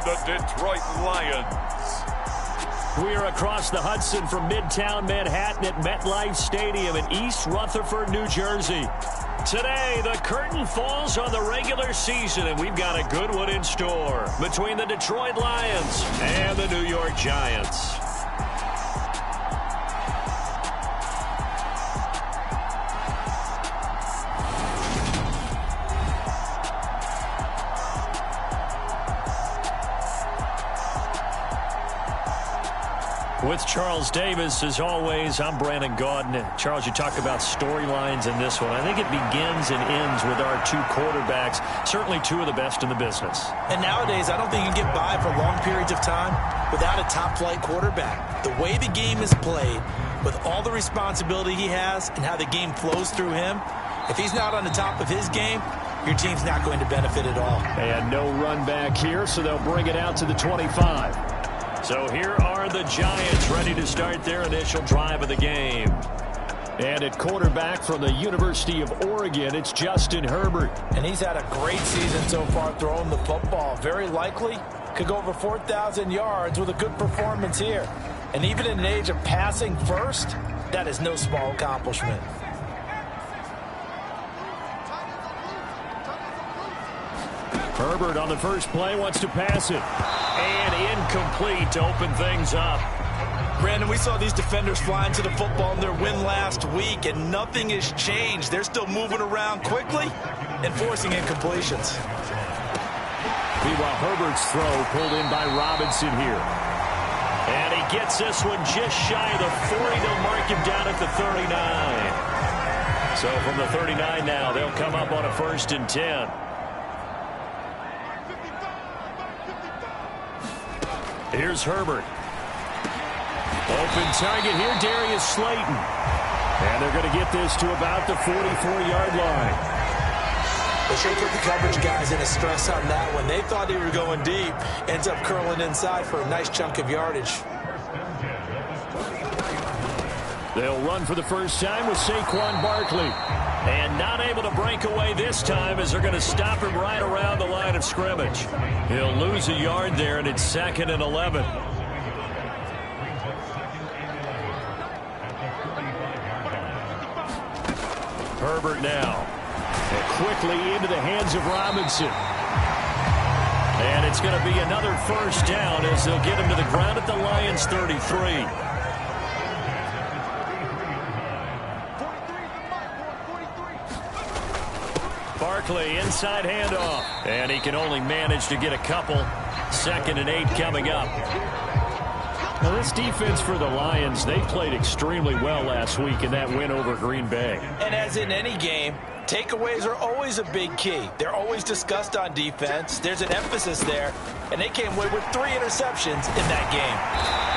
the Detroit Lions. We are across the Hudson from Midtown Manhattan at MetLife Stadium in East Rutherford, New Jersey. Today, the curtain falls on the regular season, and we've got a good one in store between the Detroit Lions and the New York Giants. With Charles Davis, as always, I'm Brandon Gaudin. Charles, you talk about storylines in this one. I think it begins and ends with our two quarterbacks, certainly two of the best in the business. And nowadays, I don't think you can get by for long periods of time without a top-flight quarterback. The way the game is played, with all the responsibility he has and how the game flows through him, if he's not on the top of his game, your team's not going to benefit at all. And no run back here, so they'll bring it out to the 25. So here are the Giants ready to start their initial drive of the game. And at quarterback from the University of Oregon, it's Justin Herbert. And he's had a great season so far throwing the football. Very likely could go over 4,000 yards with a good performance here. And even in an age of passing first, that is no small accomplishment. Herbert on the first play wants to pass it. And incomplete to open things up. Brandon, we saw these defenders flying to the football in their win last week, and nothing has changed. They're still moving around quickly and forcing incompletions. Meanwhile, Herbert's throw pulled in by Robinson here. And he gets this one just shy of the 40. They'll mark him down at the 39. So from the 39 now, they'll come up on a 1st and 10. Here's Herbert. Open target here, Darius Slayton. And they're going to get this to about the 44-yard line. They should put the coverage guys in a stress on that one. They thought they were going deep. Ends up curling inside for a nice chunk of yardage. They'll run for the first time with Saquon Barkley. And not able to break away this time as they're going to stop him right around the line of scrimmage. He'll lose a yard there, and it's 2nd and 11. Herbert now. And quickly into the hands of Robinson. And it's going to be another first down as they'll get him to the ground at the Lions' 33. Barkley, inside handoff. And he can only manage to get a couple. 2nd and 8 coming up. Now this defense for the Lions, they played extremely well last week in that win over Green Bay. And as in any game, takeaways are always a big key. They're always discussed on defense. There's an emphasis there. And they came away with 3 interceptions in that game.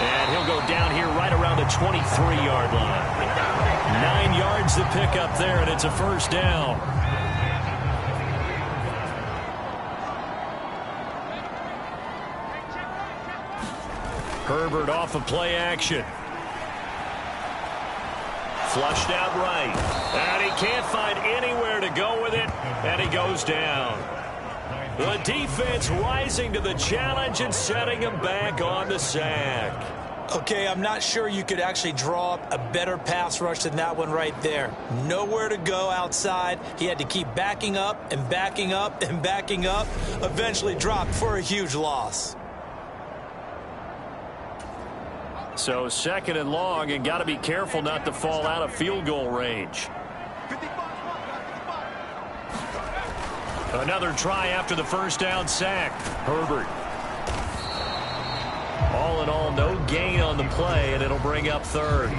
And he'll go down here right around the 23-yard line. 9 yards to pick up there, and it's a first down. Herbert off of play action. Flushed out right. And he can't find anywhere to go with it. And he goes down. The defense rising to the challenge and setting him back on the sack. Okay, I'm not sure you could actually draw up a better pass rush than that one right there. Nowhere to go outside. He had to keep backing up and backing up and backing up. Eventually dropped for a huge loss. So 2nd and long, and got to be careful not to fall out of field goal range. Another try after the first down sack. Herbert. All in all, no gain on the play, and it'll bring up 3rd.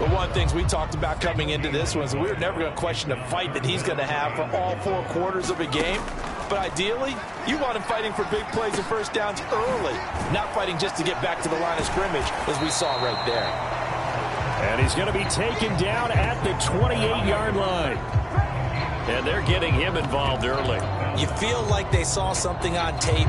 But one of the things we talked about coming into this one is we were never going to question the fight that he's going to have for all 4 quarters of a game. But ideally, you want him fighting for big plays and first downs early, not fighting just to get back to the line of scrimmage, as we saw right there. And he's going to be taken down at the 28-yard line. And they're getting him involved early. You feel like they saw something on tape,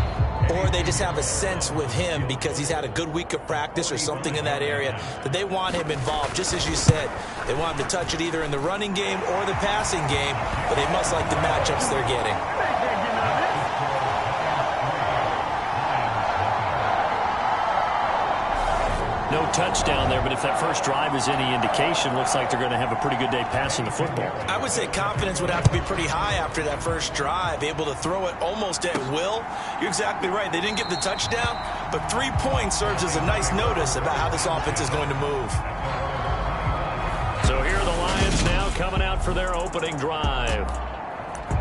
or they just have a sense with him because he's had a good week of practice or something in that area that they want him involved. Just as you said, they want him to touch it either in the running game or the passing game, but they must like the matchups they're getting. No touchdown there, but if that first drive is any indication, looks like they're going to have a pretty good day passing the football. I would say confidence would have to be pretty high after that first drive, able to throw it almost at will. You're exactly right. They didn't get the touchdown, but 3 points serves as a nice notice about how this offense is going to move. So here are the Lions now coming out for their opening drive.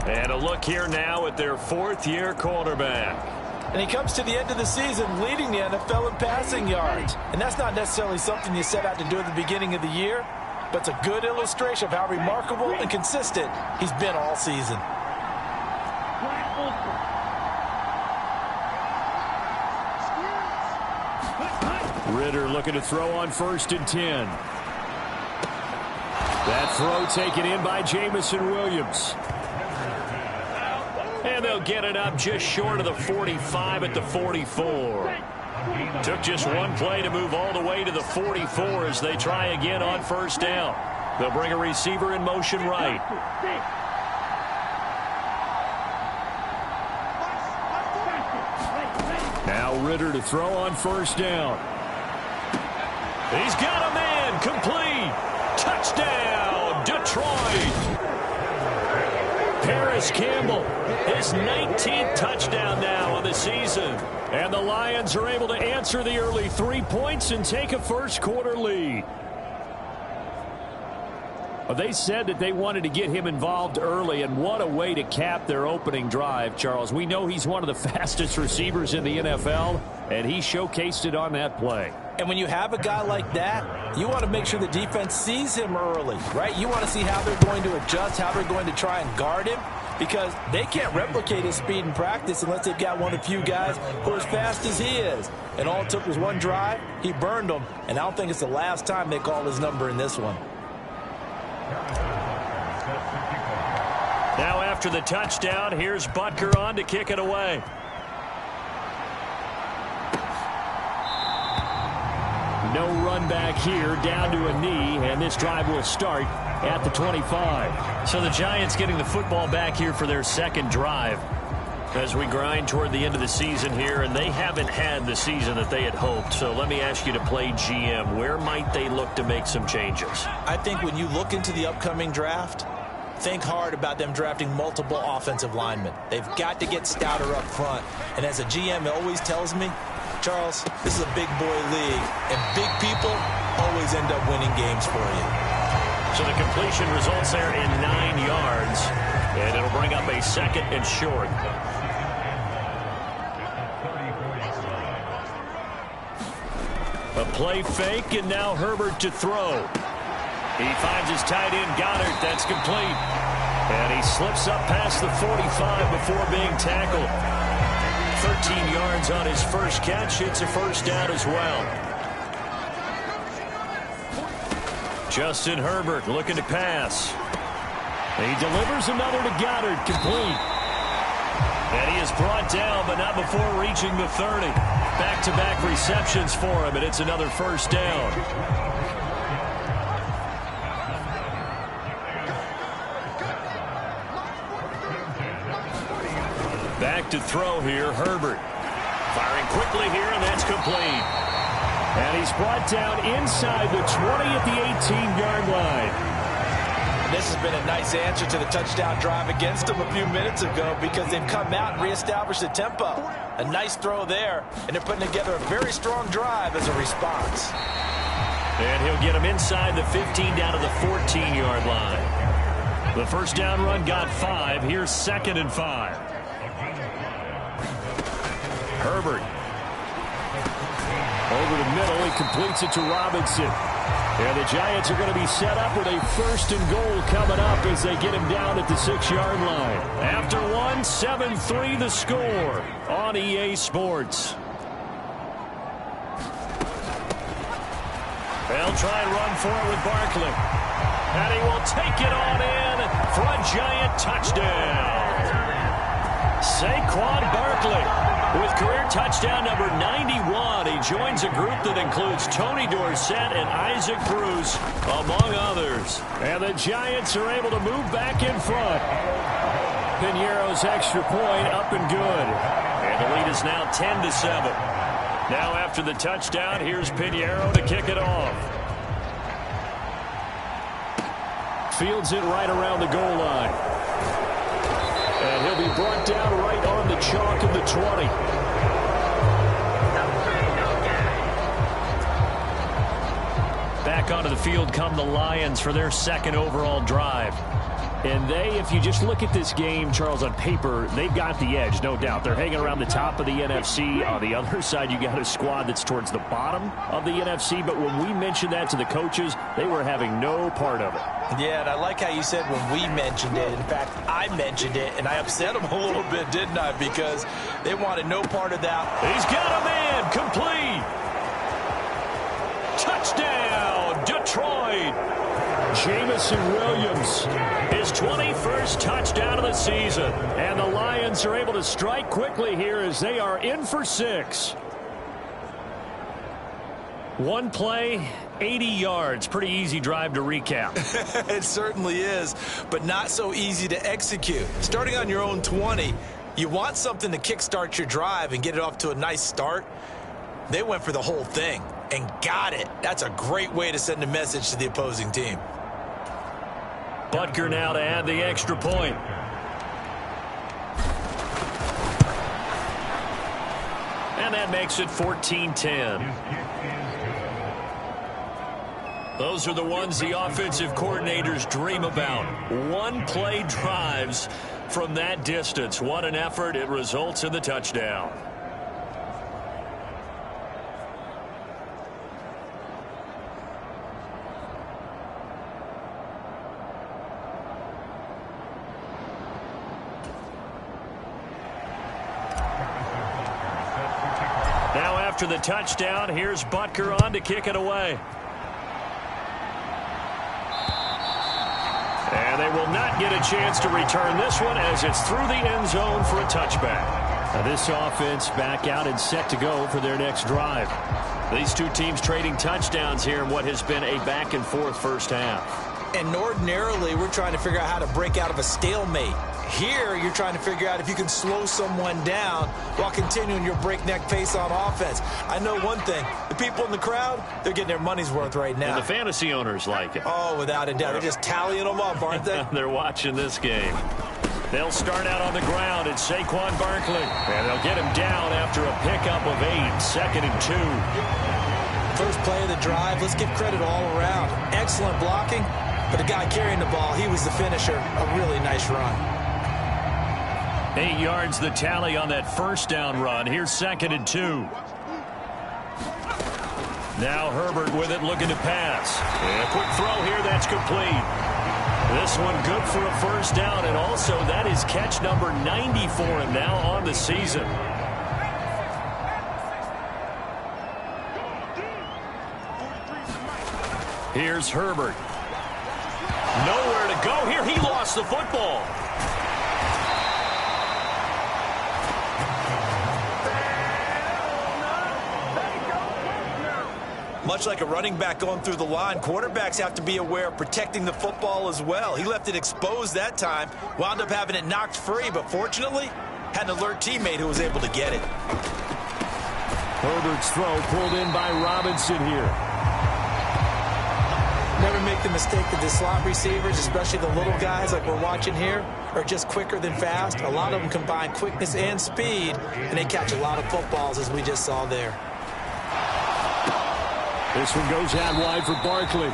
And a look here now at their fourth-year quarterback. And he comes to the end of the season leading the NFL in passing yards. And that's not necessarily something you set out to do at the beginning of the year, but it's a good illustration of how remarkable and consistent he's been all season. Ritter looking to throw on 1st and 10. That throw taken in by Jamison Williams. And they'll get it up just short of the 45 at the 44. Took just one play to move all the way to the 44 as they try again on 1st down. They'll bring a receiver in motion right. Now Ritter to throw on 1st down. He's got a man. Complete. Touchdown, Detroit. Paris Campbell, his 19th touchdown now on the season. And the Lions are able to answer the early 3 points and take a first-quarter lead. Well, they said that they wanted to get him involved early, and what a way to cap their opening drive, Charles. We know he's one of the fastest receivers in the NFL, and he showcased it on that play. And when you have a guy like that, you want to make sure the defense sees him early, right? You want to see how they're going to adjust, how they're going to try and guard him, because they can't replicate his speed in practice unless they've got one of the few guys who are as fast as he is. And all it took was one drive. He burned them, and I don't think it's the last time they call his number in this one. Now after the touchdown, here's Butker on to kick it away. No run back here, down to a knee, and this drive will start at the 25. So the Giants getting the football back here for their second drive as we grind toward the end of the season here, and they haven't had the season that they had hoped. So let me ask you to play GM. Where might they look to make some changes? I think when you look into the upcoming draft, think hard about them drafting multiple offensive linemen. They've got to get stouter up front. And as a GM, it always tells me, Charles, this is a big boy league, and big people always end up winning games for you. So the completion results there in 9 yards, and it'll bring up a 2nd and short. A play fake, and now Herbert to throw. He finds his tight end, Goddard. That's complete. And he slips up past the 45 before being tackled. 13 yards on his first catch. It's a first down as well. Justin Herbert looking to pass. He delivers another to Goddard, complete. And he is brought down, but not before reaching the 30. Back-to-back receptions for him, and it's another first down. Back to throw here, Herbert. Firing quickly here, and that's complete. And he's brought down inside the 20 at the 18-yard line. This has been a nice answer to the touchdown drive against them a few minutes ago because they've come out and reestablished the tempo. A nice throw there, and they're putting together a very strong drive as a response. And he'll get him inside the 15 down to the 14-yard line. The first down run got 5. Here's 2nd and 5. Herbert. Over the middle, he completes it to Robinson. And the Giants are going to be set up with a 1st and goal coming up as they get him down at the 6-yard line. After 1, 7-3 the score on EA Sports. They'll try and run for it with Barkley. And he will take it on in for a Giant touchdown. Saquon Barkley with career touchdown number 91. He joins a group that includes Tony Dorsett and Isaac Bruce, among others. And the Giants are able to move back in front. Piñeiro's extra point up and good. And the lead is now 10-7. Now after the touchdown, here's Pinheiro to kick it off. Fields it right around the goal line. And he'll be brought down right on the chalk of the 20. Back onto the field come the Lions for their second overall drive. And they, if you just look at this game, Charles, on paper, they've got the edge, no doubt. They're hanging around the top of the NFC. On the other side, you got a squad that's towards the bottom of the NFC. But when we mentioned that to the coaches, they were having no part of it. Yeah, and I like how you said when we mentioned it. In fact, I mentioned it, and I upset them a little bit, didn't I? Because they wanted no part of that. He's got a man, complete. Touchdown, Detroit. Jamison Williams, his 21st touchdown of the season. And the Lions are able to strike quickly here as they are in for 6. One play, 80 yards. Pretty easy drive to recap. It certainly is, but not so easy to execute. Starting on your own 20, you want something to kickstart your drive and get it off to a nice start. They went for the whole thing and got it. That's a great way to send a message to the opposing team. Butker now to add the extra point. And that makes it 14-10. Those are the ones the offensive coordinators dream about. One-play drives from that distance. What an effort. It results in the touchdown. After the touchdown, here's Butker on to kick it away. And they will not get a chance to return this one as it's through the end zone for a touchback. Now this offense back out and set to go for their next drive. These two teams trading touchdowns here in what has been a back-and-forth first half. And ordinarily, we're trying to figure out how to break out of a stalemate. Here, you're trying to figure out if you can slow someone down while continuing your breakneck pace on offense. I know one thing. The people in the crowd, they're getting their money's worth right now. And the fantasy owners like it. Oh, without a doubt. They're just tallying them up, aren't they? They're watching this game. They'll start out on the ground. It's Saquon Barkley. And they'll get him down after a pickup of 8. 2nd and 2. First play of the drive. Let's give credit all around. Excellent blocking. But the guy carrying the ball, he was the finisher. A really nice run. 8 yards the tally on that first down run. Here's 2nd and 2. Now Herbert with it, looking to pass. And a quick throw here, that's complete. This one good for a first down, and also that is catch number 90 for him now on the season. Here's Herbert. Nowhere to go here. He lost the football. Much like a running back going through the line, quarterbacks have to be aware of protecting the football as well. He left it exposed that time, wound up having it knocked free, but fortunately, had an alert teammate who was able to get it. Herbert's throw pulled in by Robinson here. Never make the mistake that the slot receivers, especially the little guys like we're watching here, are just quicker than fast. A lot of them combine quickness and speed, and they catch a lot of footballs, as we just saw there. This one goes out wide for Barkley.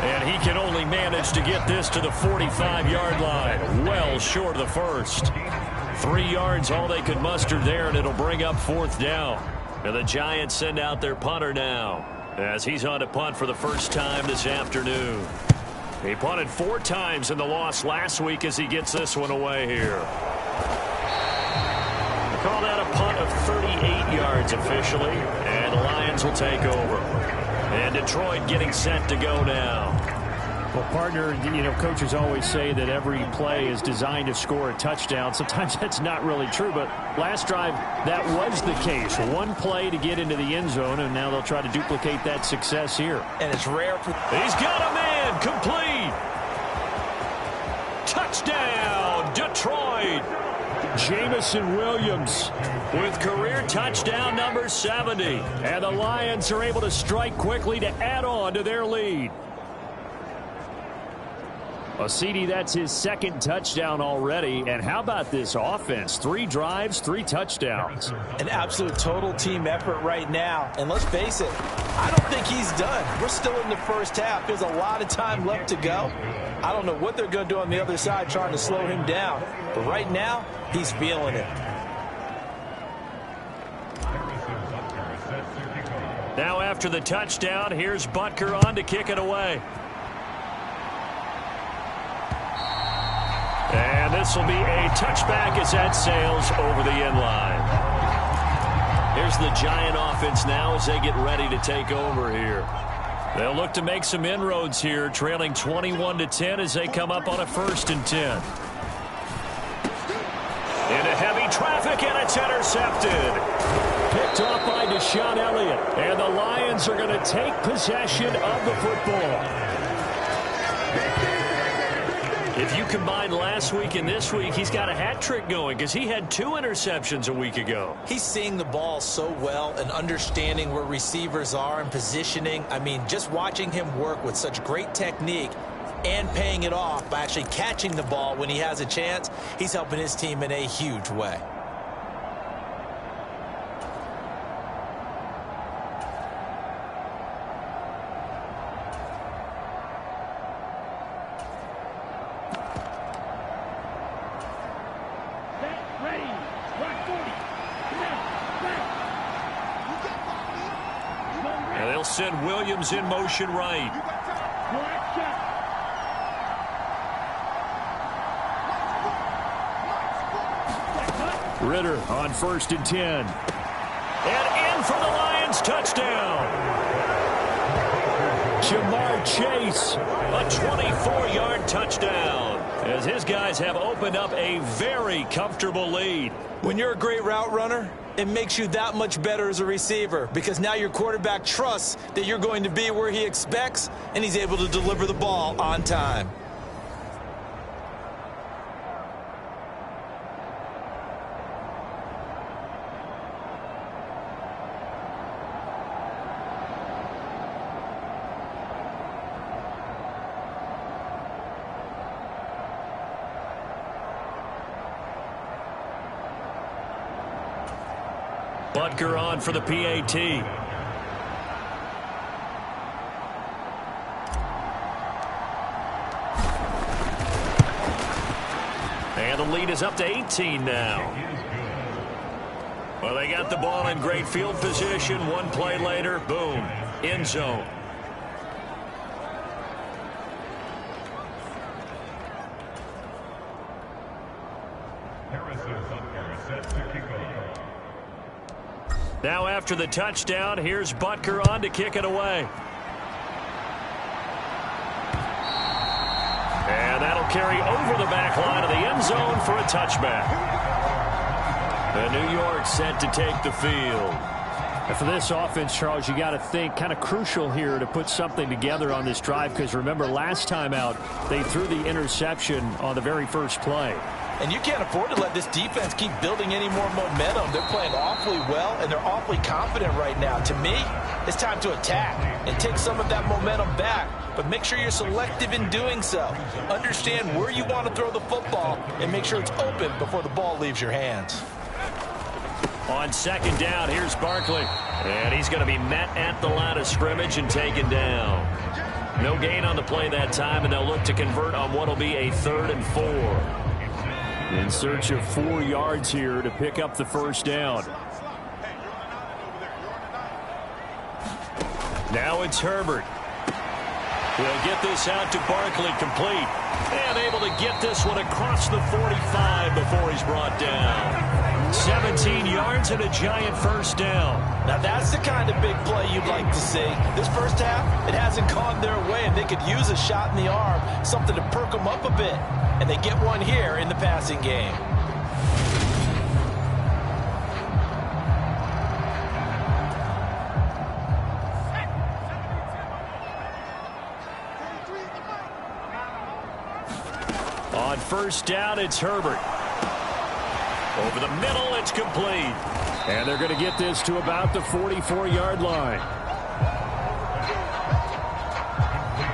And he can only manage to get this to the 45-yard line. Well short of the first. 3 yards, all they could muster there, and it'll bring up 4th down. And the Giants send out their punter now, as he's on to punt for the first time this afternoon. He punted 4 times in the loss last week as he gets this one away here. Call that a punt of 38 yards officially, and the Lions will take over. And Detroit getting set to go now. Well, partner, you know, coaches always say that every play is designed to score a touchdown. Sometimes that's not really true, but last drive, that was the case. One play to get into the end zone, and now they'll try to duplicate that success here. And it's rare for... He's got a man, complete. Touchdown, Detroit. Jamison Williams with career touchdown number 70. And the Lions are able to strike quickly to add on to their lead. Well, CD, that's his second touchdown already. And how about this offense? 3 drives, 3 touchdowns. An absolute total team effort right now. And let's face it, I don't think he's done. We're still in the first half. There's a lot of time left to go. I don't know what they're going to do on the other side trying to slow him down. But right now, he's feeling it. Now after the touchdown, here's Butker on to kick it away. And this will be a touchback as that sails over the end line. Here's the Giant offense now as they get ready to take over here. They'll look to make some inroads here, trailing 21-10 as they come up on a 1st and 10. Into heavy traffic, and it's intercepted. Picked off by Deshaun Elliott. And the Lions are going to take possession of the football. If you combine last week and this week, he's got a hat trick going because he had 2 interceptions a week ago. He's seeing the ball so well and understanding where receivers are and positioning. I mean, just watching him work with such great technique and paying it off by actually catching the ball when he has a chance, he's helping his team in a huge way. Send Williams in motion right. Ritter on 1st and 10. And in for the Lions touchdown. Jamar Chase, a 24-yard touchdown. As his guys have opened up a very comfortable lead. When you're a great route runner, it makes you that much better as a receiver because now your quarterback trusts that you're going to be where he expects and he's able to deliver the ball on time. Butker on for the PAT. And the lead is up to 18 now. Well, they got the ball in great field position. One play later, boom, end zone. Now after the touchdown, here's Butker on to kick it away. And that'll carry over the back line of the end zone for a touchback. And New York set to take the field. And for this offense, Charles, you got to think kind of crucial here to put something together on this drive because remember last time out they threw the interception on the very first play. And you can't afford to let this defense keep building any more momentum. They're playing awfully well, and they're awfully confident right now. To me, it's time to attack and take some of that momentum back. But make sure you're selective in doing so. Understand where you want to throw the football and make sure it's open before the ball leaves your hands. On 2nd down, here's Barkley. And he's going to be met at the line of scrimmage and taken down. No gain on the play that time, and they'll look to convert on what will be a 3rd and 4. In search of 4 yards here to pick up the 1st down. Now it's Herbert. He'll get this out to Barkley, complete. And able to get this one across the 45 before he's brought down. 17 yards and a giant 1st down. Now that's the kind of big play you'd like to see. This first half, it hasn't gone their way, and they could use a shot in the arm, something to perk them up a bit. And they get one here in the passing game. On 1st down, it's Herbert. Over the middle, it's complete. And they're going to get this to about the 44-yard line.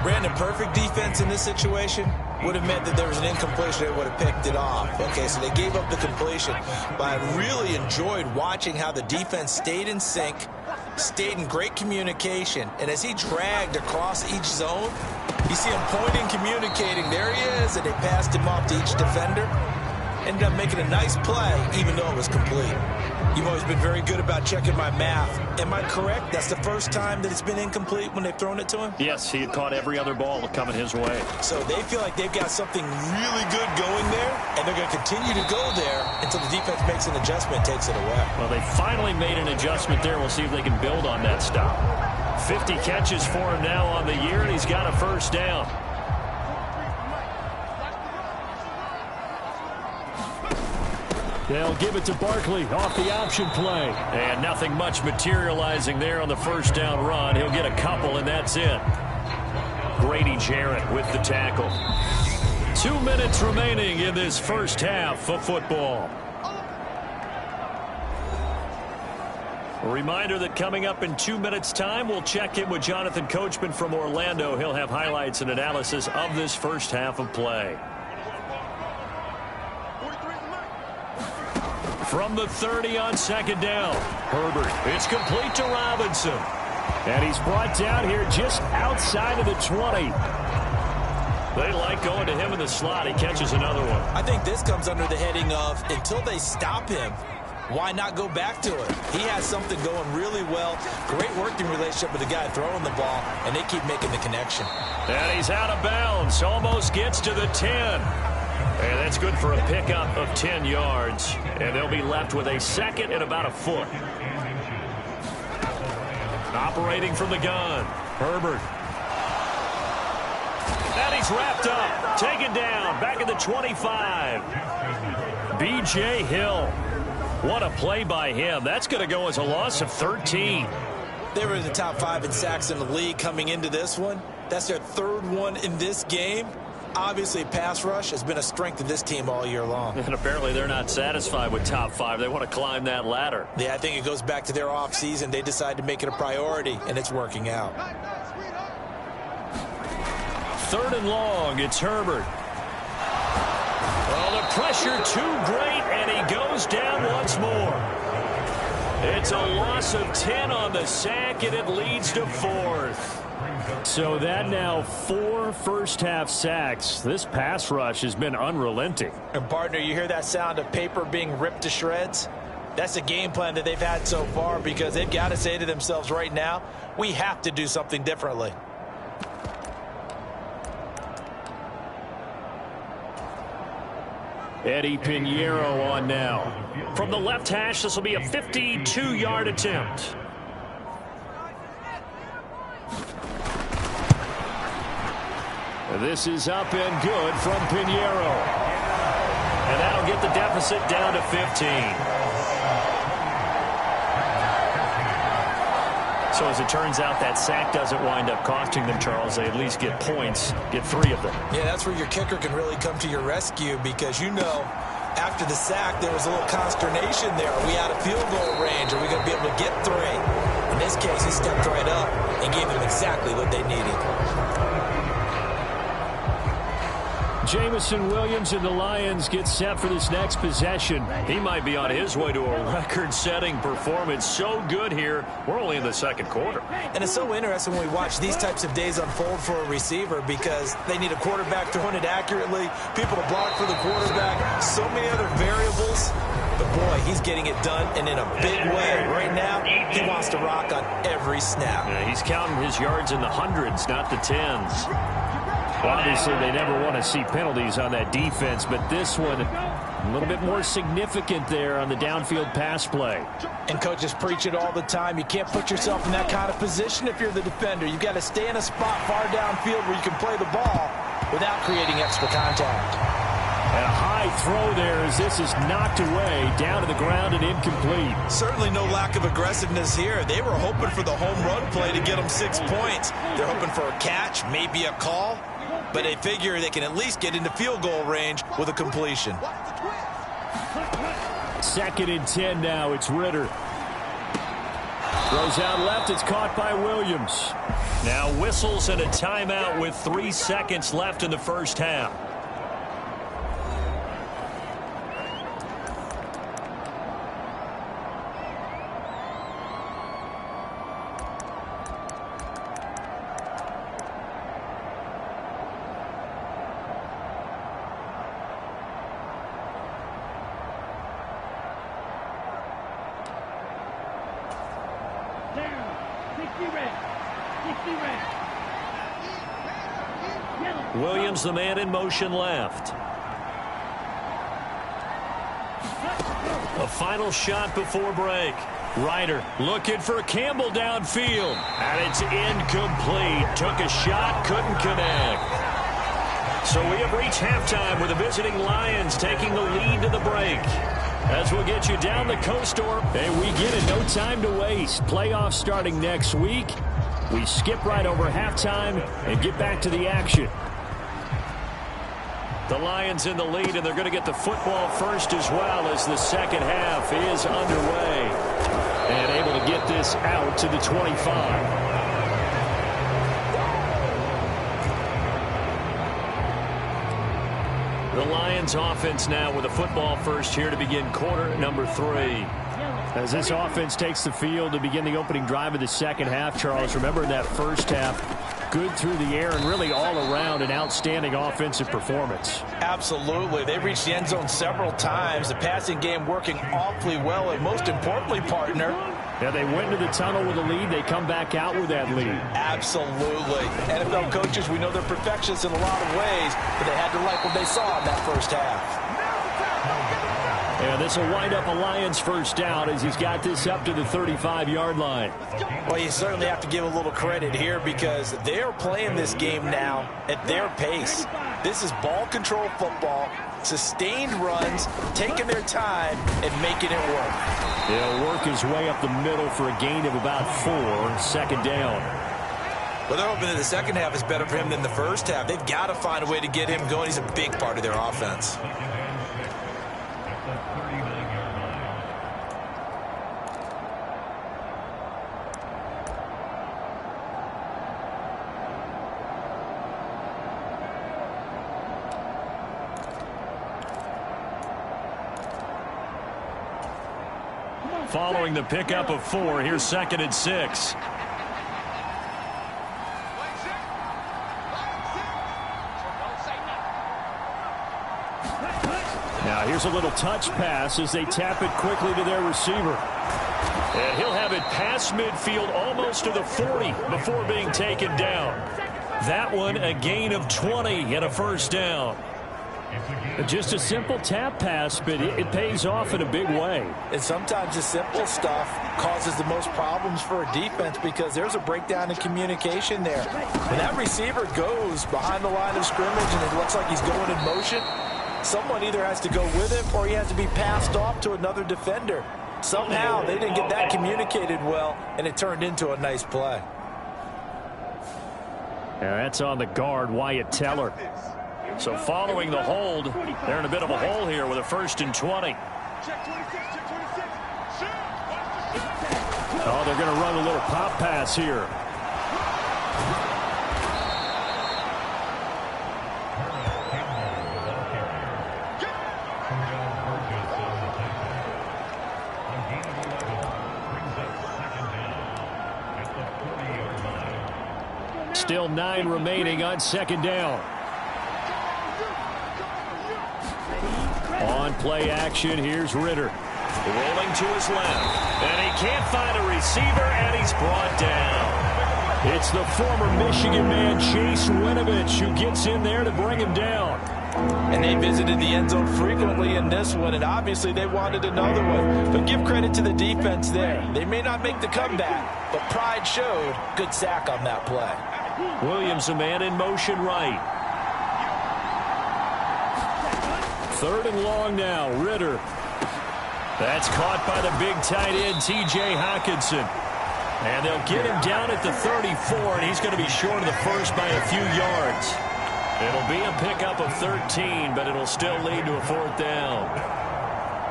Brandon, perfect defense in this situation would have meant that there was an incompletion. They would have picked it off. Okay, so they gave up the completion. But I really enjoyed watching how the defense stayed in sync, stayed in great communication. And as he dragged across each zone, you see him pointing, communicating. There he is, and they passed him off to each defender. Ended up making a nice play, even though it was complete. You've always been very good about checking my math. Am I correct? That's the first time that it's been incomplete when they've thrown it to him? Yes, he had caught every other ball coming his way. So they feel like they've got something really good going there, and they're going to continue to go there until the defense makes an adjustment, takes it away. Well, they finally made an adjustment there. We'll see if they can build on that stop. 50 catches for him now on the year, and he's got a first down. They'll give it to Barkley off the option play. And nothing much materializing there on the first down run. He'll get a couple, and that's it. Grady Jarrett with the tackle. 2 minutes remaining in this first half of football. A reminder that coming up in 2 minutes' time, we'll check in with Jonathan Coachman from Orlando. He'll have highlights and analysis of this first half of play. From the 30 on second down, Herbert. It's complete to Robinson. And he's brought down here just outside of the 20. They like going to him in the slot. He catches another one. I think this comes under the heading of, until they stop him, why not go back to it? He has something going really well. Great working relationship with the guy throwing the ball, and they keep making the connection. And he's out of bounds. Almost gets to the 10. And that's good for a pickup of 10 yards. And they'll be left with a second and about a foot. Operating from the gun, Herbert. And he's wrapped up. Taken down. Back at the 25. B.J. Hill. What a play by him. That's going to go as a loss of 13. They were in the top 5 in sacks in the league coming into this one. That's their third one in this game. Obviously, pass rush has been a strength of this team all year long. And apparently they're not satisfied with top 5. They want to climb that ladder. Yeah, I think it goes back to their offseason. They decided to make it a priority, and it's working out. Third and long, it's Herbert. Well, the pressure too great, and he goes down once more. It's a loss of 10 on the sack, and it leads to 4th. So that now 4 first-half sacks. This pass rush has been unrelenting. And, partner, you hear that sound of paper being ripped to shreds? That's the game plan that they've had so far, because they've got to say to themselves right now, we have to do something differently. Eddie Pinheiro on now. From the left hash, this will be a 52-yard attempt. This is up and good from Pinheiro. And that'll get the deficit down to 15. So as it turns out, that sack doesn't wind up costing them, Charles. They at least get points, get 3 of them. Yeah, that's where your kicker can really come to your rescue, because you know after the sack there was a little consternation there. Are we out of field goal range? Are we going to be able to get 3? In this case, he stepped right up and gave them exactly what they needed. Jamison Williams and the Lions get set for this next possession. He might be on his way to a record-setting performance. So good here. We're only in the second quarter. And it's so interesting when we watch these types of days unfold for a receiver, because they need a quarterback throwing it accurately, people to block for the quarterback, so many other variables. But, boy, he's getting it done, and in a big way. Right now, he wants to rock on every snap. Yeah, he's counting his yards in the hundreds, not the tens. Obviously, they never want to see penalties on that defense, but this one a little bit more significant there on the downfield pass play. And coaches preach it all the time. You can't put yourself in that kind of position if you're the defender. You've got to stay in a spot far downfield where you can play the ball without creating extra contact. And a high throw there as this is knocked away, down to the ground and incomplete. Certainly no lack of aggressiveness here. They were hoping for the home run play to get them 6 points. They're hoping for a catch, maybe a call. But they figure they can at least get into field goal range with a completion. 2nd and 10 now. It's Ritter. Throws out left. It's caught by Williams. Now whistles and a timeout with 3 seconds left in the first half. Williams, the man in motion left. A final shot before break. Ryder looking for Campbell downfield. And it's incomplete. Took a shot, couldn't connect. So we have reached halftime with the visiting Lions taking the lead to the break. As we'll get you down the coast, and we get it. No time to waste. Playoffs starting next week. We skip right over halftime and get back to the action. The Lions in the lead, and they're going to get the football first as well as the second half is underway. And able to get this out to the 25. The Lions offense now with a football first here to begin quarter number 3. As this offense takes the field to begin the opening drive of the second half, Charles, remember in that first half, good through the air and really all around an outstanding offensive performance. Absolutely. They reached the end zone several times. The passing game working awfully well, and most importantly, partner, yeah, they went into the tunnel with a lead. They come back out with that lead. Absolutely. NFL coaches, we know they're perfectionists in a lot of ways, but they had to like what they saw in that first half. Yeah, this will wind up a Lions first down as he's got this up to the 35-yard line. Well, you certainly have to give a little credit here because they're playing this game now at their pace. This is ball control football, sustained runs, taking their time and making it work. He'll work his way up the middle for a gain of about 4, second down. Well, they're hoping that the second half is better for him than the first half. They've got to find a way to get him going. He's a big part of their offense. Following the pickup of 4, here's 2nd and 6. Now here's a little touch pass as they tap it quickly to their receiver. And he'll have it past midfield almost to the 40 before being taken down. That one a gain of 20 and a first down. Just a simple tap pass, but it pays off in a big way. And sometimes the simple stuff causes the most problems for a defense because there's a breakdown in communication there. When that receiver goes behind the line of scrimmage and it looks like he's going in motion, someone either has to go with him or he has to be passed off to another defender. Somehow they didn't get that communicated well, and it turned into a nice play. Yeah, that's on the guard, Wyatt Teller. So following the hold, they're in a bit of a hole here with a 1st and 20. Oh, they're going to run a little pop pass here. Still 9 remaining on 2nd down. On play action, here's Ritter. Rolling to his left. And he can't find a receiver, and he's brought down. It's the former Michigan man, Chase Winovich, who gets in there to bring him down. And they visited the end zone frequently in this one, and obviously they wanted another one. But give credit to the defense there. They may not make the comeback, but pride showed. Good sack on that play. Williams, a man in motion right. 3rd and long now, Ritter. That's caught by the big tight end, T.J. Hockenson. And they'll get him down at the 34, and he's going to be short of the first by a few yards. It'll be a pickup of 13, but it'll still lead to a 4th down.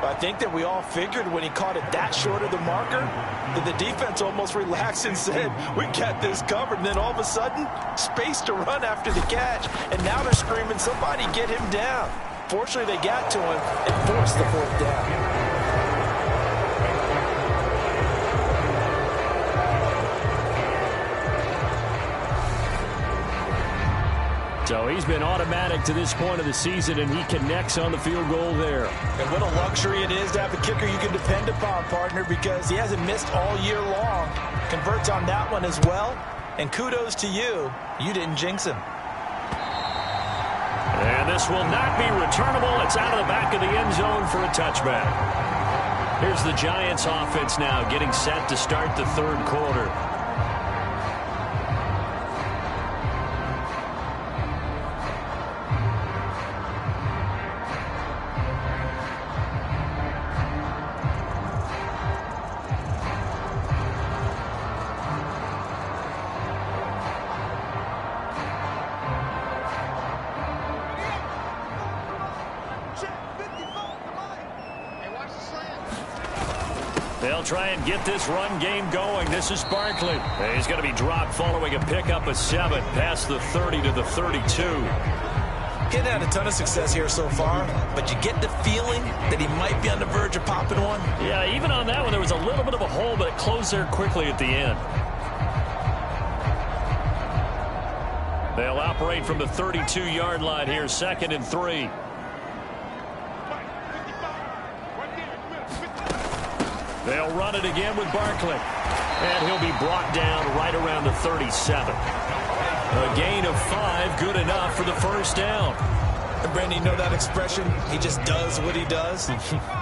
I think that we all figured when he caught it that short of the marker that the defense almost relaxed and said, we got this covered. And then all of a sudden, space to run after the catch. And now they're screaming, somebody get him down. Fortunately, they got to him and forced the fourth down. So he's been automatic to this point of the season, and he connects on the field goal there. And what a luxury it is to have a kicker you can depend upon, partner, because he hasn't missed all year long. Converts on that one as well. And kudos to you. You didn't jinx him. And this will not be returnable. It's out of the back of the end zone for a touchback. Here's the Giants offense now getting set to start the third quarter. They'll try and get this run game going. This is Barkley. He's going to be dropped following a pickup of 7 past the 30 to the 32. Getting had a ton of success here so far, but you get the feeling that he might be on the verge of popping one. Yeah, even on that one, there was a little bit of a hole, but it closed there quickly at the end. They'll operate from the 32-yard line here, 2nd and 3. They'll run it again with Barkley. And he'll be brought down right around the 37. A gain of 5, good enough for the first down. And Brandon, you know that expression? He just does what he does.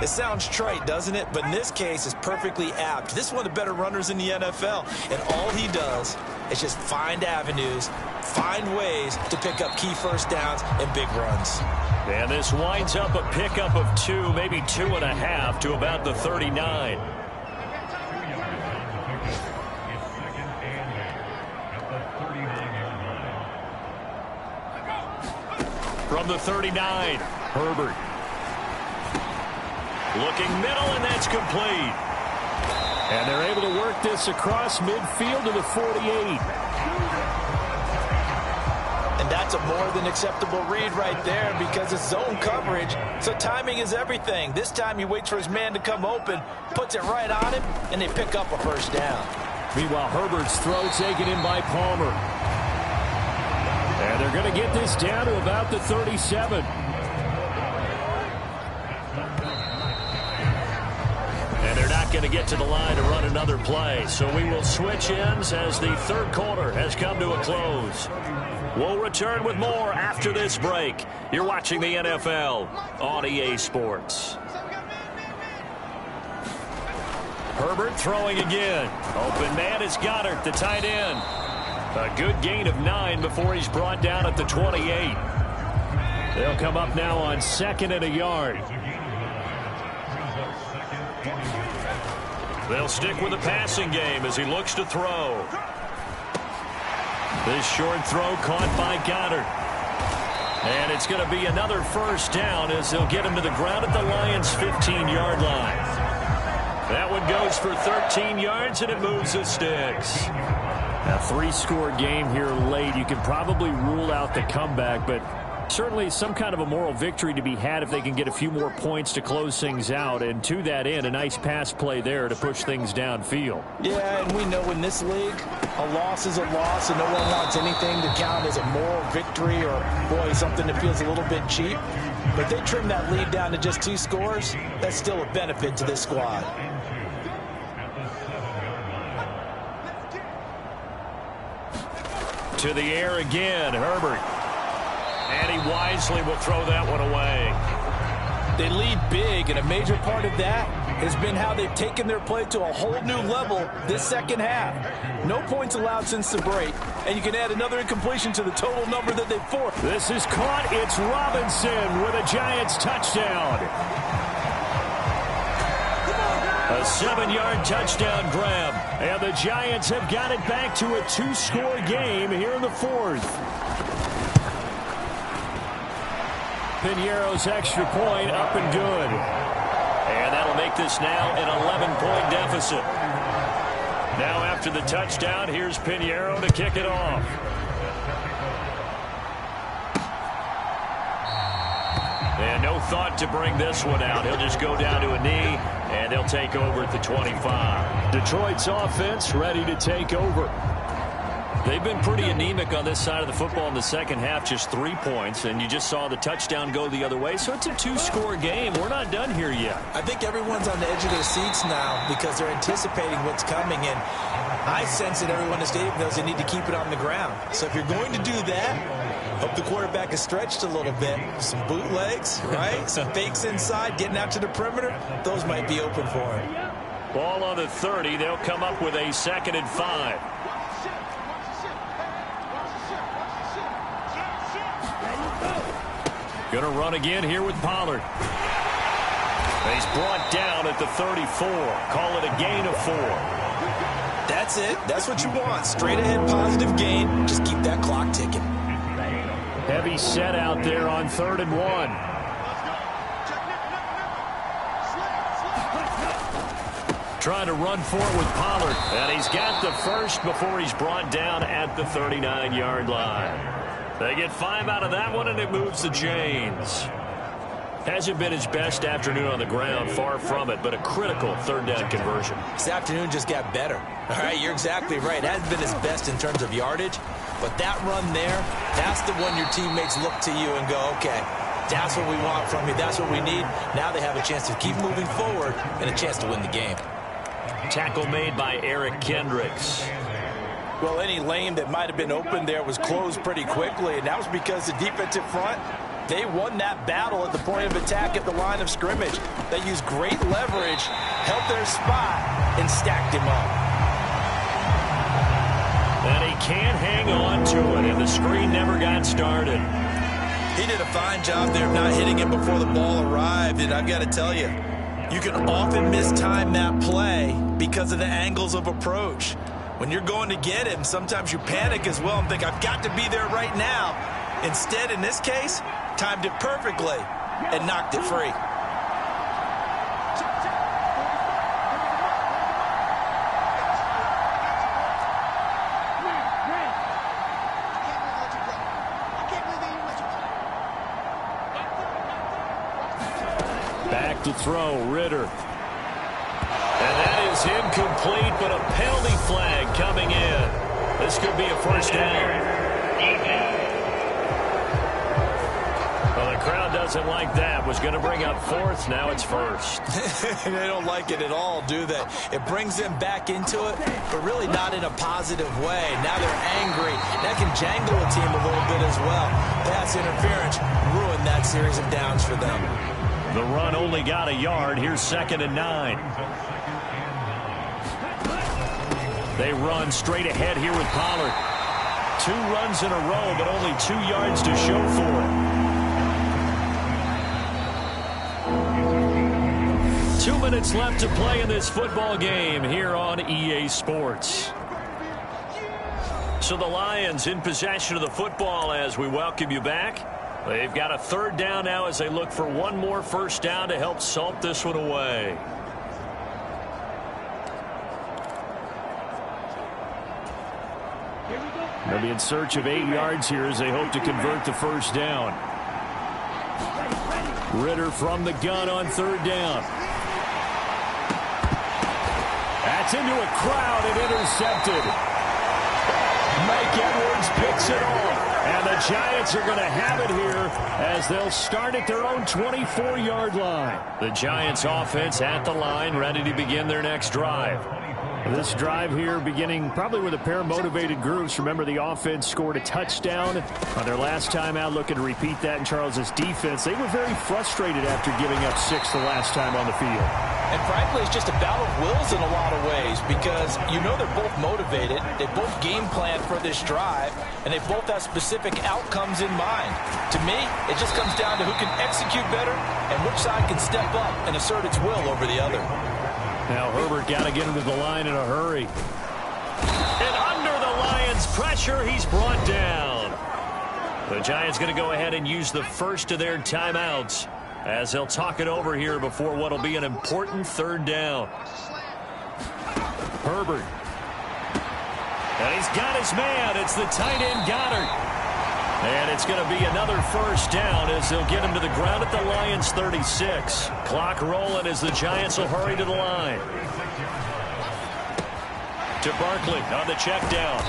It sounds trite, doesn't it? But in this case, it's perfectly apt. This is one of the better runners in the NFL. And all he does is just find avenues, find ways to pick up key first downs and big runs. And this winds up a pickup of 2, maybe 2.5 to about the 39. From the 39, Herbert. Looking middle, and that's complete. And they're able to work this across midfield to the 48. And that's a more than acceptable read right there because it's zone coverage, so timing is everything. This time he waits for his man to come open, puts it right on him, and they pick up a first down. Meanwhile, Herbert's throw taken in by Palmer. And they're going to get this down to about the 37. And they're not going to get to the line to run another play. So we will switch ends as the third quarter has come to a close. We'll return with more after this break. You're watching the NFL on EA Sports. Herbert throwing again. Open man is Goddard, the tight end. A good gain of 9 before he's brought down at the 28. They'll come up now on 2nd and a yard. They'll stick with the passing game as he looks to throw. This short throw caught by Goddard. And it's going to be another first down as they'll get him to the ground at the Lions' 15-yard line. That one goes for 13 yards, and it moves the sticks. A 3-score game here late. You can probably rule out the comeback, but certainly some kind of a moral victory to be had if they can get a few more points to close things out. And to that end, a nice pass play there to push things downfield. Yeah, and we know in this league, a loss is a loss, and no one wants anything to count as a moral victory or, boy, something that feels a little bit cheap. But they trim that lead down to just 2 scores. That's still a benefit to this squad. To the air again, Herbert. And he wisely will throw that one away. They lead big, and a major part of that has been how they've taken their play to a whole new level this second half. No points allowed since the break, and you can add another incompletion to the total number that they've forced. This is caught. It's Robinson with a Giants touchdown. A 7-yard touchdown grab. And the Giants have got it back to a 2-score game here in the 4th. Piñeiro's extra point up and good. make this now an 11-point deficit. Now after the touchdown, here's Pinheiro to kick it off. And no thought to bring this one out. He'll just go down to a knee, and they'll take over at the 25. Detroit's offense ready to take over. They've been pretty anemic on this side of the football in the second half, just 3 points, and you just saw the touchdown go the other way. So it's a 2-score game. We're not done here yet. I think everyone's on the edge of their seats now because they're anticipating what's coming, and I sense that everyone in the stadium knows they need to keep it on the ground. So if you're going to do that, hope the quarterback is stretched a little bit. Some bootlegs, right? Some fakes inside, getting out to the perimeter. Those might be open for him. Ball on the 30. They'll come up with a 2nd and 5. Going to run again here with Pollard. He's brought down at the 34. Call it a gain of 4. That's it. That's what you want. Straight ahead positive gain. Just keep that clock ticking. Heavy set out there on 3rd and 1. Trying to run for it with Pollard. And he's got the first before he's brought down at the 39-yard line. They get 5 out of that one, and it moves the chains. Hasn't been his best afternoon on the ground, far from it, but a critical 3rd down conversion. This afternoon just got better. All right, you're exactly right. It hasn't been his best in terms of yardage, but that run there, that's the one your teammates look to you and go, okay, that's what we want from you. That's what we need. Now they have a chance to keep moving forward and a chance to win the game. Tackle made by Eric Kendricks. Well, any lane that might have been open there was closed pretty quickly, and that was because the defensive front, they won that battle at the point of attack at the line of scrimmage. They used great leverage, held their spot, and stacked him up. And he can't hang on to it, and the screen never got started. He did a fine job there of not hitting it before the ball arrived, and I've got to tell you, you can often mistime that play because of the angles of approach. When you're going to get him, sometimes you panic as well and think, I've got to be there right now. Instead, in this case, timed it perfectly and knocked it free. Back to throw, Ritter. And that is incomplete, but a penalty flag coming in. This could be a 1st down. Well, the crowd doesn't like that. Was going to bring up 4th. Now it's 1st. They don't like it at all, do they? It brings them back into it, but really not in a positive way. Now they're angry. That can jangle a team a little bit as well. Pass interference ruined that series of downs for them. The run only got a yard. Here's 2nd and 9. They run straight ahead here with Pollard. 2 runs in a row, but only 2 yards to show for it. 2 minutes left to play in this football game here on EA Sports. So the Lions in possession of the football as we welcome you back. They've got a 3rd down now as they look for one more 1st down to help salt this one away. They'll be in search of 8 yards here as they hope to convert the 1st down. Ritter from the gun on 3rd down. That's into a crowd and intercepted. Mike Edwards picks it off. And the Giants are going to have it here as they'll start at their own 24-yard line. The Giants offense at the line, ready to begin their next drive. This drive here beginning probably with a pair of motivated groups. Remember, the offense scored a touchdown on their last time out, looking to repeat that in Charles's defense. They were very frustrated after giving up 6 the last time on the field. And frankly, it's just a battle of wills in a lot of ways because you know they're both motivated. They both game plan for this drive, and they both have specific outcomes in mind. To me, it just comes down to who can execute better and which side can step up and assert its will over the other. Now Herbert got to get him to the line in a hurry. And under the Lions' pressure, he's brought down. The Giants going to go ahead and use the first of their timeouts as they'll talk it over here before what will be an important third down. Herbert. And he's got his man. It's the tight end Goddard. And it's going to be another first down as they'll get him to the ground at the Lions' 36. Clock rolling as the Giants will hurry to the line. To Barkley on the check down.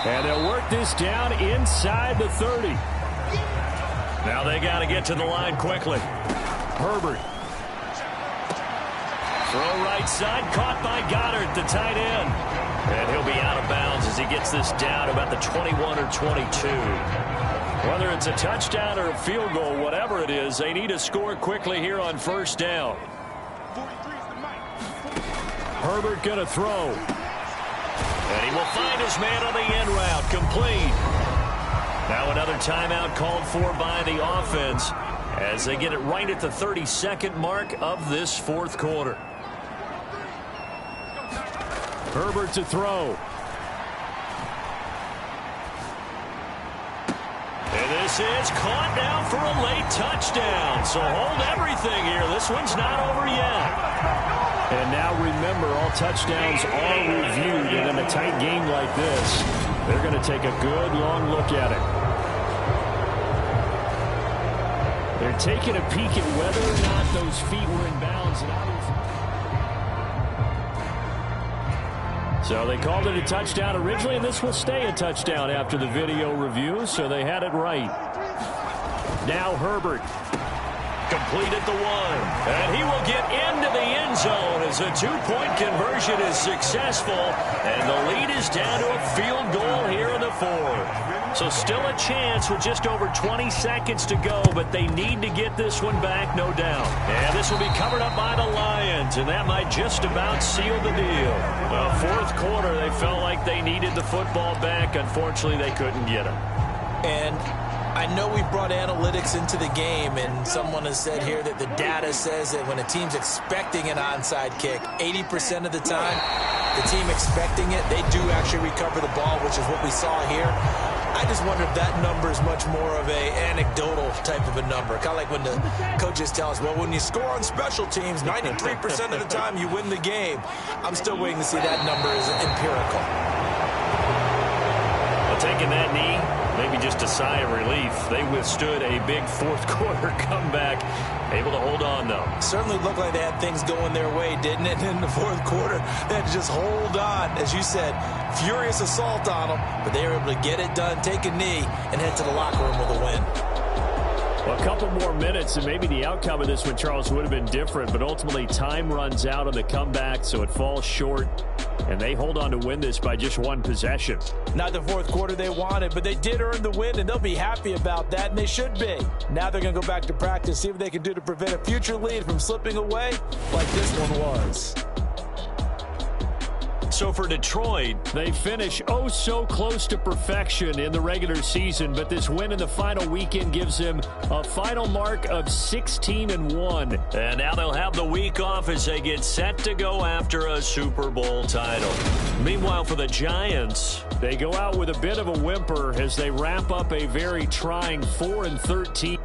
And they'll work this down inside the 30. Now they got to get to the line quickly. Herbert. Throw right side, caught by Goddard, the tight end. And he'll be out of bounds as he gets this down about the 21 or 22. Whether it's a touchdown or a field goal, whatever it is, they need to score quickly here on first down. Herbert going to throw. And he will find his man on the end route, complete. Now another timeout called for by the offense as they get it right at the 32nd mark of this fourth quarter. Herbert to throw. And this is caught now for a late touchdown. So hold everything here. This one's not over yet. And now remember, all touchdowns are reviewed. And in a tight game like this, they're going to take a good long look at it. They're taking a peek at whether or not those feet were in bounds. So they called it a touchdown originally, and this will stay a touchdown after the video review, so they had it right. Now Herbert. Complete at the 1. And he will get into the end zone as a two-point conversion is successful. And the lead is down to a field goal here in the 4th. So still a chance with just over 20 seconds to go, but they need to get this one back, no doubt. And this will be covered up by the Lions, and that might just about seal the deal. Well, fourth quarter, they felt like they needed the football back. Unfortunately, they couldn't get it. And I know we brought analytics into the game, and someone has said here that the data says that when a team's expecting an onside kick, 80% of the time, the team expecting it, they do actually recover the ball, which is what we saw here. I just wonder if that number is much more of a anecdotal type of a number. Kind of like when the coaches tell us, well, when you score on special teams, 93% of the time you win the game. I'm still waiting to see that number is empirical. Well, taking that knee, maybe just a sigh of relief. They withstood a big fourth quarter comeback. Able to hold on, though. Certainly looked like they had things going their way, didn't it? In the fourth quarter, they had to just hold on. As you said, furious assault on them, but they were able to get it done, take a knee, and head to the locker room with a win. Well, a couple more minutes, and maybe the outcome of this one, Charles, would have been different, but ultimately time runs out on the comeback, so it falls short, and they hold on to win this by just one possession. Not the fourth quarter they wanted, but they did earn the win, and they'll be happy about that, and they should be. Now they're going to go back to practice, see what they can do to prevent a future lead from slipping away like this one was. So for Detroit, they finish oh so close to perfection in the regular season, but this win in the final weekend gives them a final mark of 16-1. And now they'll have the week off as they get set to go after a Super Bowl title. Meanwhile, for the Giants, they go out with a bit of a whimper as they wrap up a very trying 4-13.